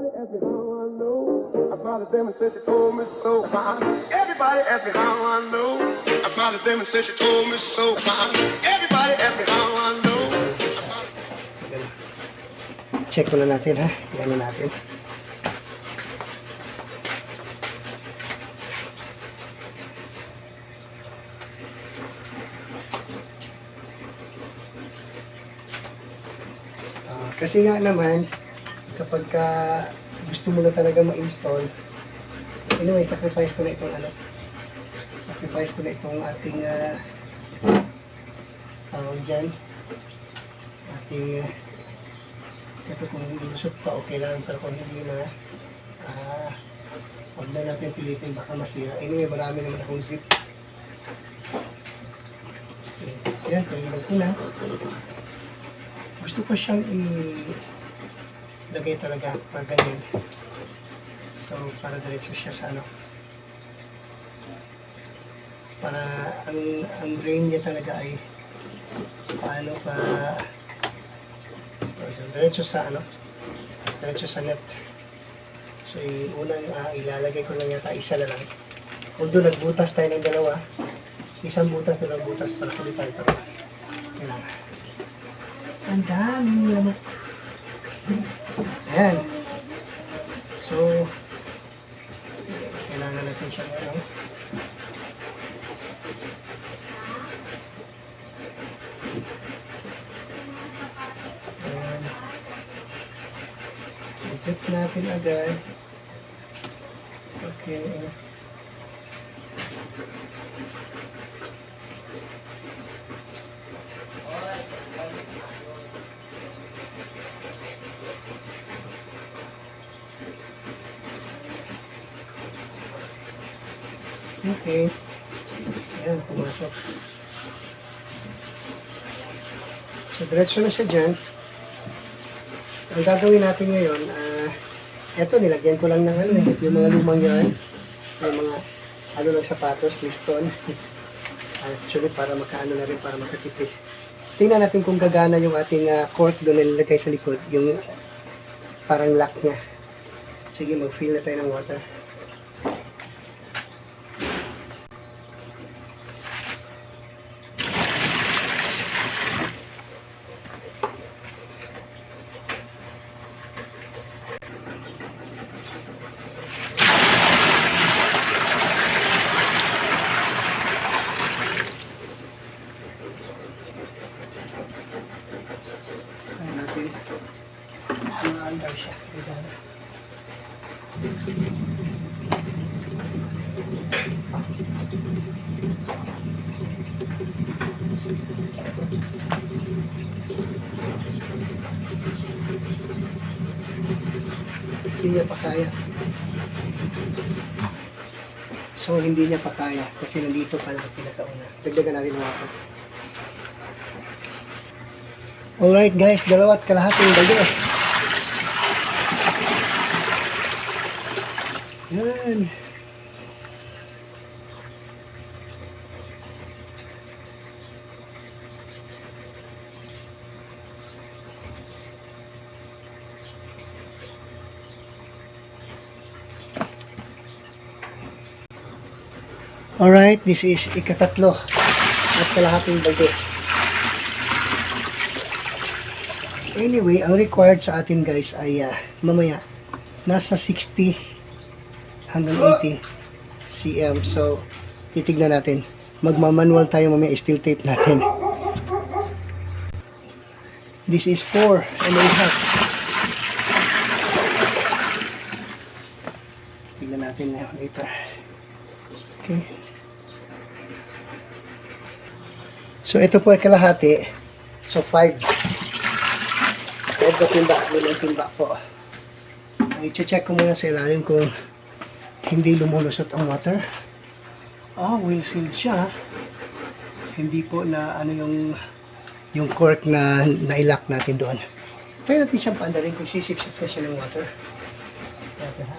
Everybody ask me how I know. I smiled at them and said she told me so. Everybody ask me how I know. I smiled at them and said she told me so. Everybody ask me how I know. Check muna natin ha. Gano'n natin. Kasi nga naman, kapag gusto mo na talaga ma-install, anyway, sacrifice ko na itong ating dyan. Ating ito kung ilusot pa, okay lang, pero kung hindi na, huwag na natin pilitin, baka masira. Anyway, marami naman akong zip. Okay. Yan, palilang ko na. Gusto ko siyang ilagay talaga pag ganyan. So, para diretso siya sa para ang drain niya talaga ay paano pa diretso sa net. So, unang ilalagay ko lang yata isa na lang. Although nagbutas tayo ng dalawa, isang butas, dalawang butas para kulitan pa rin. Kailangan. Ang daming lamok. Ayan. So, kailangan natin siya Ayan. Zip natin agad. Okay. Okay. Ayan, pumasok. So, diretso na siya dyan. Ang gagawin natin ngayon, eto, nilagyan ko lang ng yung mga lumang yarn. Yung mga, lang, sapatos, liston. Actually, para makaano na rin, para makatipid. Tingnan natin kung gagana yung ating cork doon na nilagay sa likod. Yung parang lock niya. Sige, mag-fill na tayo ng water. Maandar siya. Hindi niya pa kaya. So, hindi niya pa kaya kasi nandito pa lang pinakauna. Dagdagan natin ng water. Alright guys, 2.5 bagyo. Yan. Alright, this is ikatatlo at kalahating bagyo. Anyway, ang required sa atin guys ay mamaya nasa 60 hanggang 80 cm. So, titignan natin. Magmamanual tayo mamaya, steel tape natin. This is 4 and a half. Tignan natin na later. Okay. So, ito po ay kalahati. So, 5. 5 na timba. May timba po. I-check ko muna sa ilalim kung hindi lumulusot ang water. Well sealed siya. Hindi po na yung cork na nailock natin doon. Try natin siyang paandarin kung sisip-sip na siya ng water. Natin ha.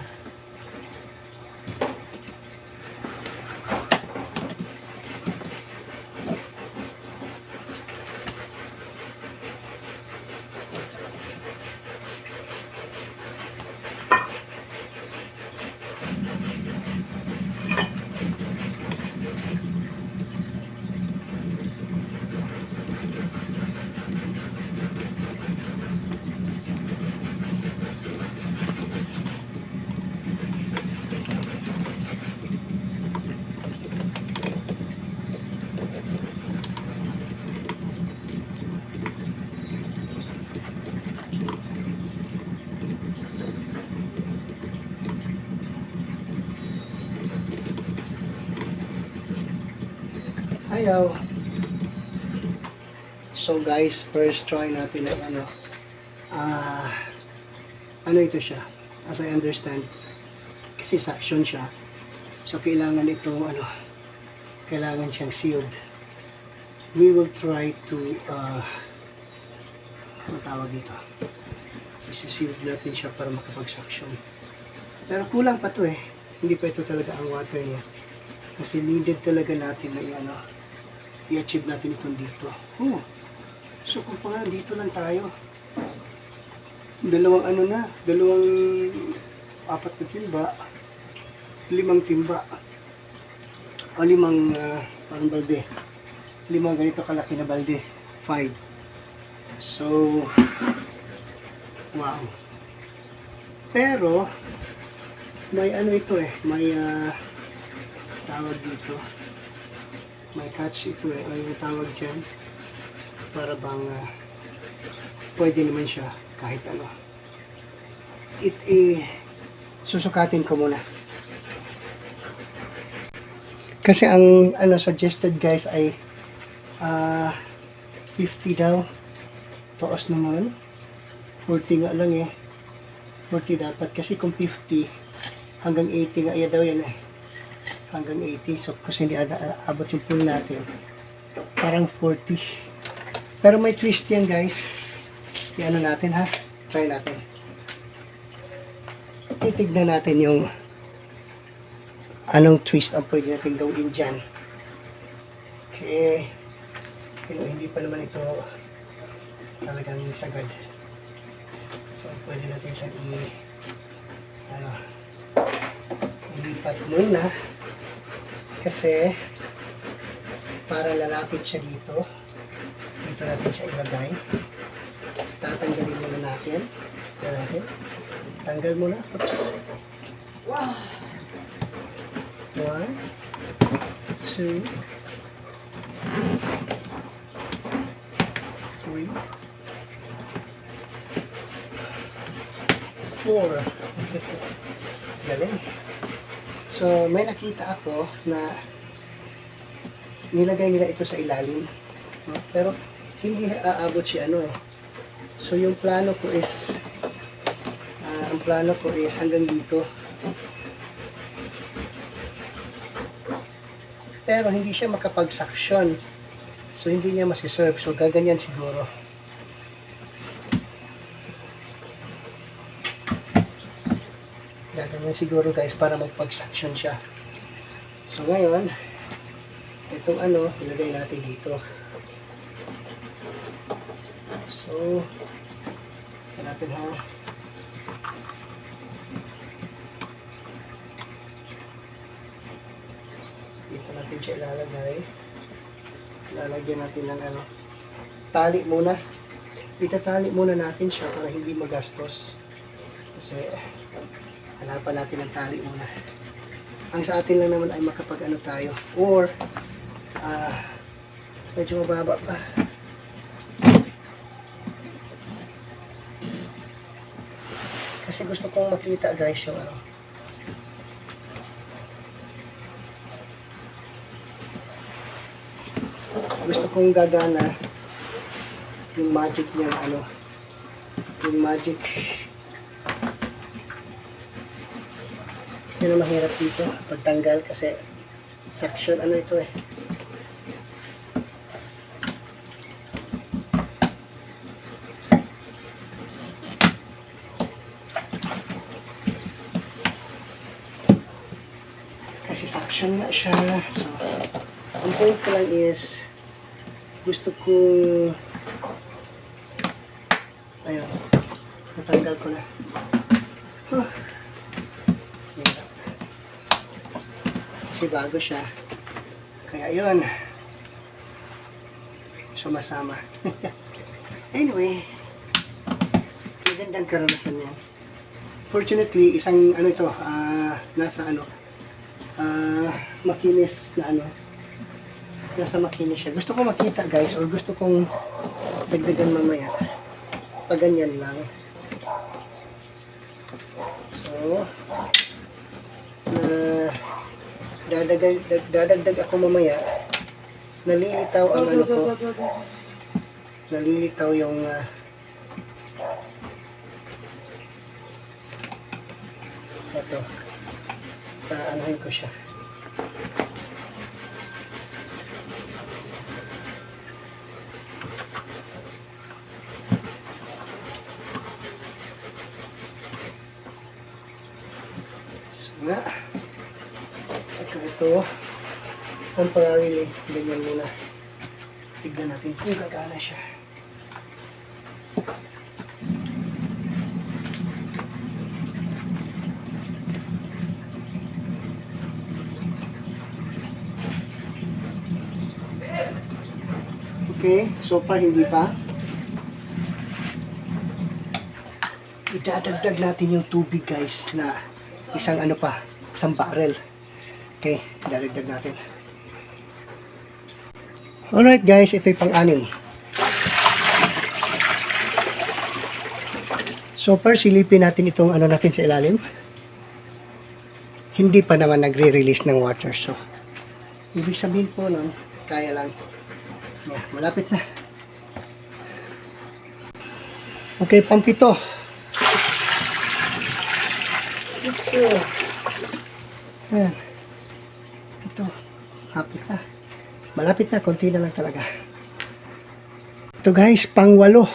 Ayaw. So guys, first try natin ang ano. Ano ito siya? As I understand. Kasi suction siya. So kailangan ito ano. Kailangan siyang sealed. We will try to ano tawag dito? Isi-seal natin siya para makapag-suction. Pero kulang pa to eh. Hindi pa ito talaga ang water niya. Kasi needed talaga natin na ano, i-achieve natin itong dito. Oh. So kung pa nga dito lang tayo. Dalawang ano na, dalawang 4 na timba, 5 timba. O 5 parang balde. 5 ganito kalaki na balde. 5. So, wow. Pero, may ano ito eh, may tawag dito. May catch ito eh, ay yung tawag dyan. Para bang pwede naman siya kahit ano. Susukatin ko muna. Kasi ang ano suggested guys ay 50 daw. Taos naman. 40 nga lang eh. 40 dapat kasi kung 50 hanggang 80 nga daw yan eh. Hanggang 80. So kasi hindi abot yung pool natin. Parang 40. Pero may twist yan guys. I-ano natin ha. Try natin. Titignan natin yung anong twist ang pwede natin gawin dyan. Okay. Pero hindi pa naman ito talagang sagad. So pwede natin siyang ilipat muna. Kasi para lalapit siya dito. Dito natin siya ilagay. Tatanggalin muna natin. Tanggal muna. Oops. Wow! 1, 2, 3, 4. Galing. So, may nakita ako na nilagay nila ito sa ilalim. No? Pero, hindi aabot si ano eh. So, yung plano ko is ang plano ko is hanggang dito. Pero, hindi siya makapag-suction. So, hindi niya masiserve. So, gaganyan siguro. Gaganyan siguro guys para magpag-suction siya. So, ngayon, itong ano, ilagay natin dito. So, natin ha. Dito natin siya ilalagay. Lalagyan natin ng ano, tali muna. Itatali muna natin siya para hindi magastos. Kasi, hanapan natin ng tali muna. Ang sa atin lang naman ay makapag-ano tayo. Or, medyo mababa pa. Kasi gusto kong makita guys yung ano. Gusto kong gagana yung magic niya ano. Yung magic. Yun ang mahirap dito pagtanggal kasi suction ano ito eh. Kasi suction nga siya. So, ang point ko lang is gusto ko ayun, natanggal ko na. Kasi bago siya. Kaya yun. Sumasama. Anyway, magandang karanasan yan. Fortunately, isang ano ito, nasa ano, makinis na ano, nasa makinis siya. Gusto ko makita guys, or gusto kong dagdagan mamaya. Pag ganyan lang. So, dadagdag ako mamaya nalilitaw ang ano ko. Nalilitaw yung ito. Paanahin ko siya. So nga. Saka ito. Temporarily, ganyan muna. Tignan natin kung gagana siya. Okay, so far hindi pa. Idadagdag natin yung tubig guys na isang ano pa, isang barrel. Okay, idadagdag natin. Alright guys, ito yung pang-anim. So far, silipin natin itong ano natin sa ilalim. Hindi pa naman nagre-release ng water. So, ibig sabihin po nun, kaya lang. Yeah, malapit na. Okay, pang-pito. So, ayan. Ito, hapit na. Malapit na, konti na lang talaga. Ito guys, pang-walo.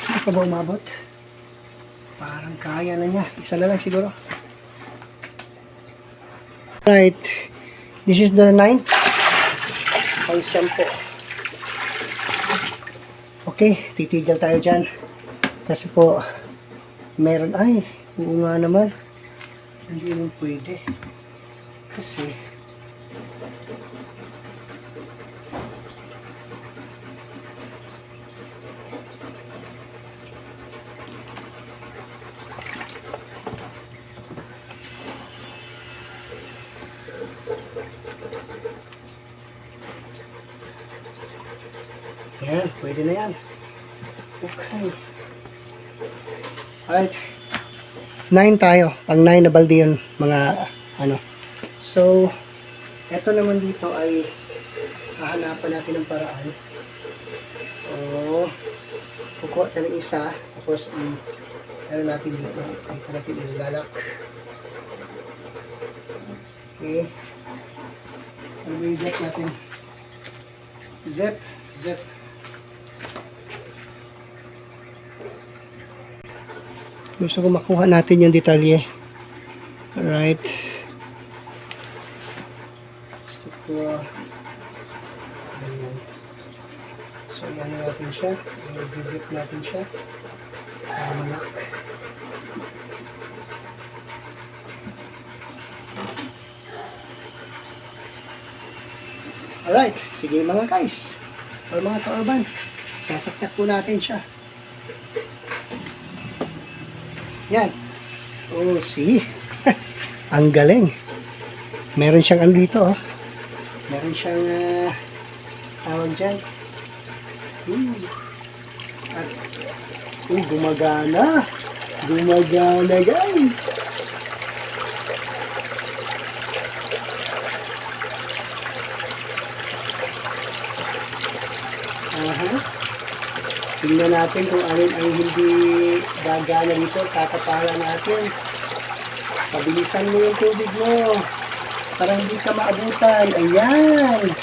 Hindi pa ba umabot? Parang kaya na niya. Isa na lang siguro. Right. This is the 9th. Pang-siyam po. Okay, titigil tayo dyan. Kasi po, meron, ay, oo nga naman. Hindi naman pwede. Kasi, yan, pwede na yan. Okay. Alright. 9 tayo. Pang 9 na balde yun, mga ano. So, eto naman dito ay hahanapan natin ng paraan. Kukuha tayo ng isa, tapos ano natin dito. Dito natin ilalak. Okay. Ano yung zip natin? Zip. Gusto ko makuha natin yung detalye. Alright. Gusto ko ganyan. So, yan natin siya. I-zip natin siya. Para malak. Alright. Sige mga guys. Or mga ka-urban. Sasaksak po natin siya. Yan. Oh, see? Ang galing. Meron siyang ano dito, oh. Meron siyang tawag dyan. At gumagana. Gumagana, guys. Tingnan natin kung alin ang hindi gagana dito. Tatapalan natin. Pabilisan mo yung tubig mo. Para hindi ka maabutan. Ayan.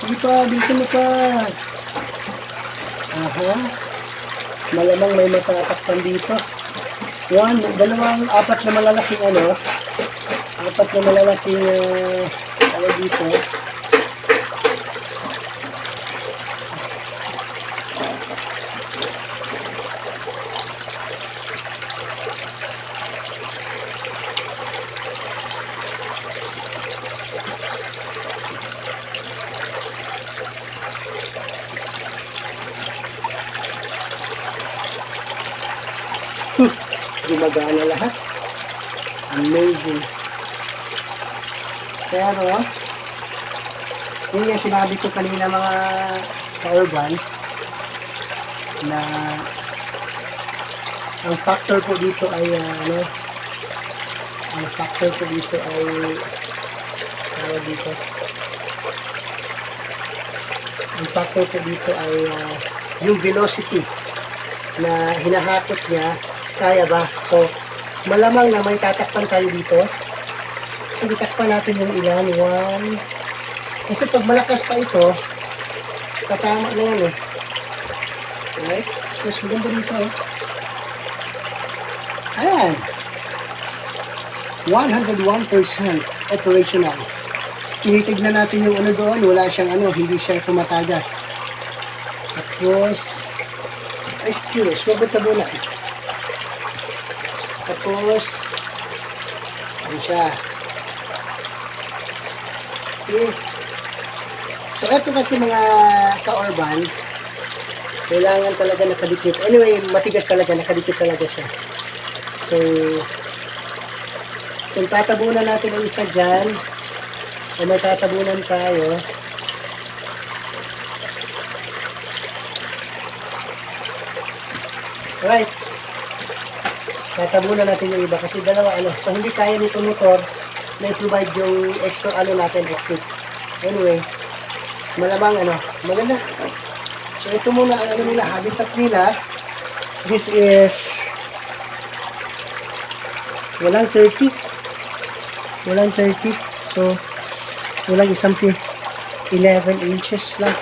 Hindi pa. Bilisan mo pa. Malamang may matatakpan dito. 1, 2, 4 na malalaking ano. 4 na malalaking ano dito. Gumagana lahat. Amazing. Pero, yun yung sinabi ko kanina mga ka-urban na ang factor po dito ay Ang factor ko dito ay tawag dito. Ang factor ko dito ay yung velocity na hinahakot niya, kaya ba? So, malamang na may tatakpan tayo dito. So, itakpan natin yung ilan. 1. Kasi pag malakas pa ito, tatama na yan eh. Right? Mas maganda dito eh. Ayan. 101% operational. Tinitignan natin yung ano doon, wala siyang ano, hindi siya tumatagas. Tapos, ay curious, mabot-tabunan. Tapos, ano siya. Okay. So, ito kasi mga ka-urban, kailangan talaga nakadikit. Anyway, matigas talaga, nakadikit talaga siya. So, kung tatabunan natin ang isa dyan, o may tatabunan tayo, right, tatabunan natin yung iba kasi dalawa ano, so hindi kaya nito motor na i-provide yung extra ano natin, exit. Anyway, malamang ano, maganda. So ito muna ang ano nila, habitat nila. This is walang 30. So walang isang 11 inches lang.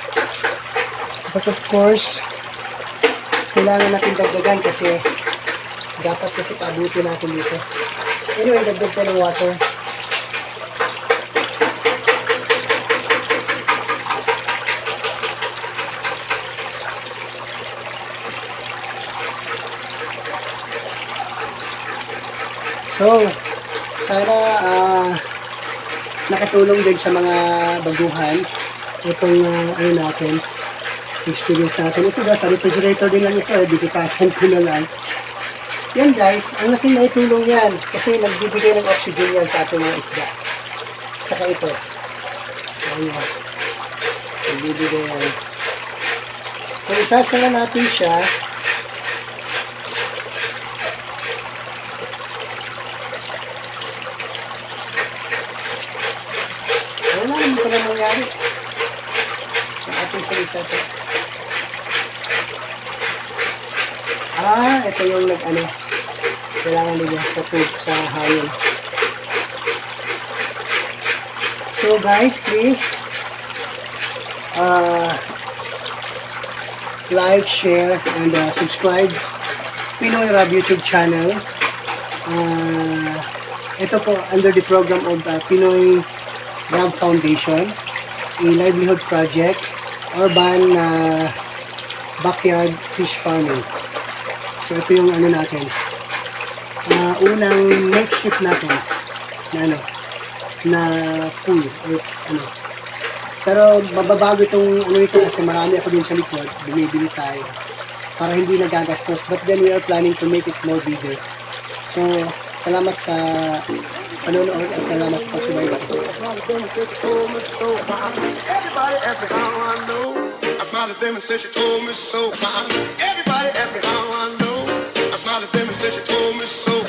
But of course, kailangan natin dagdagan kasi dapat kasi paabuti natin dito. Anyway, dagdag ko ng water. So, sana nakatulong din sa mga baguhan itong ano natin, experience natin. Ito sa refrigerator din lang ito, bigitasan ko na lang. Yan guys, ang laking naitulong yan kasi nagbibigay ng oxygen yan sa ating mga isda. Saka ito. Ayan yan. Nagbibigay yan. Kung isasala natin siya, wala naman pala mangyari sa ating salisa ito. Ito yung nag-ano, kailangan nila sa food, sa hangin. So guys, please like, share, and subscribe Pinoy Rab YouTube channel. Ito po under the program of Pinoy Rab Foundation, a livelihood project, urban backyard fish farming. So ito yung ano natin, unang makeshift natin na ano, na pool or ano. Pero mababago itong ano ito kasi marami ako din sa likod, bumibili tayo para hindi nagagastos. But then we are planning to make it more bigger. So salamat sa panonood at salamat sa pagsubaybay. Everybody ask me how I know. I smiled at them and said she told me so. Everybody ask me how I know. I smiled at them and said she told me so.